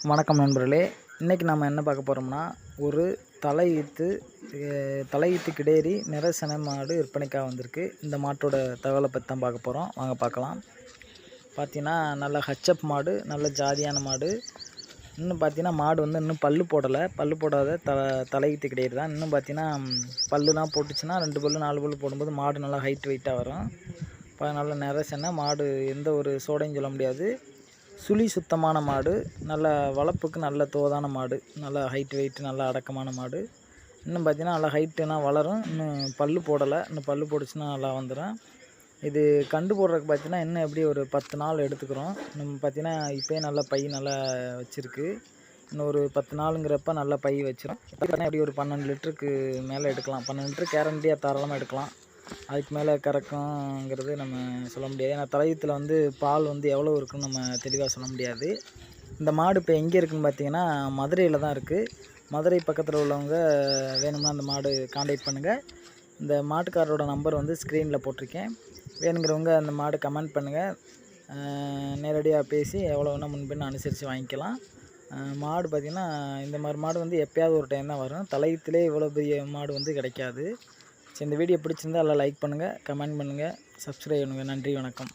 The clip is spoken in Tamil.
வணக்கம் நண்பர்களே. இன்றைக்கி நம்ம என்ன பார்க்க போகிறோம்னா, ஒரு தலையீத்து கிடேரி நிறசன மாடு விற்பனைக்காக வந்திருக்கு. இந்த மாட்டோட தகவலை பற்றி தான் பார்க்க போகிறோம். வாங்க பார்க்கலாம். பார்த்தீங்கன்னா நல்ல ஹச்சப் மாடு, நல்ல ஜாதியான மாடு. இன்னும் பார்த்தீங்கன்னா மாடு வந்து இன்னும் பல்லு போடலை. பல்லு போடாத தலையீத்து கிடேரி தான். இன்னும் பார்த்தீங்கன்னா பல்லுலாம் போட்டுச்சுன்னா 2 பல்லு 4 பல்லு போடும்போது மாடு நல்லா ஹைட் வெயிட்டாக வரும். நல்ல நிறசன மாடு, எந்த ஒரு சோடையும் சொல்ல முடியாது. சுழி சுத்தமான மாடு, நல்ல வளர்ப்புக்கு நல்ல தோதான மாடு, நல்லா ஹைட் வெயிட் நல்லா அடக்கமான மாடு. இன்னும் பார்த்தீங்கன்னா நல்லா ஹைட்டுனா வளரும். இன்னும் பல்லு போடலை. இன்னும் பல்லு போட்டுச்சுன்னா நல்லா வந்துடும். இது கண்டு போடுறதுக்கு பார்த்தீங்கன்னா இன்னும் எப்படி ஒரு 10 நாள் எடுத்துக்கிறோம். நம்ம பார்த்தீங்கன்னா இப்போயே நல்லா பை நல்லா வச்சுருக்கு. இன்னும் ஒரு 10 நாளுங்கிறப்ப நல்லா பை வச்சிடும். எப்படி ஒரு 12 லிட்டருக்கு மேலே எடுக்கலாம். 12 லிட்டரு கேரண்டியாக தாராளமாக எடுக்கலாம். அதுக்கு மேலே கறக்குங்கிறது நம்ம சொல்ல முடியாது. ஏன்னா தலையத்தில் வந்து பால் வந்து எவ்வளோ இருக்குன்னு நம்ம தெளிவாக சொல்ல முடியாது. இந்த மாடு இப்போ எங்கே இருக்குதுன்னு பார்த்தீங்கன்னா மதுரையில் தான் இருக்குது. மதுரை பக்கத்தில் உள்ளவங்க வேணும்னா அந்த மாடு காண்டாக்ட் பண்ணுங்கள். இந்த மாட்டுக்காரரோட நம்பர் வந்து ஸ்க்ரீனில் போட்டிருக்கேன். வேணுங்கிறவங்க அந்த மாடு கமெண்ட் பண்ணுங்கள். நேரடியாக பேசி எவ்வளோ வேணால் முன்பின்னு அனுசரித்து வாங்கிக்கலாம். மாடு பார்த்திங்கன்னா இந்த மாதிரி மாடு வந்து எப்போயாவது ஒரு டைம் தான் வரும். தலையத்திலே இவ்வளோ பெரிய மாடு வந்து கிடைக்காது. இந்த வீடியோ பிடிச்சிருந்தால் எல்லாம் லைக் பண்ணுங்கள், கமெண்ட் பண்ணுங்கள், சப்ஸ்கிரைப் பண்ணுங்கள். நன்றி, வணக்கம்.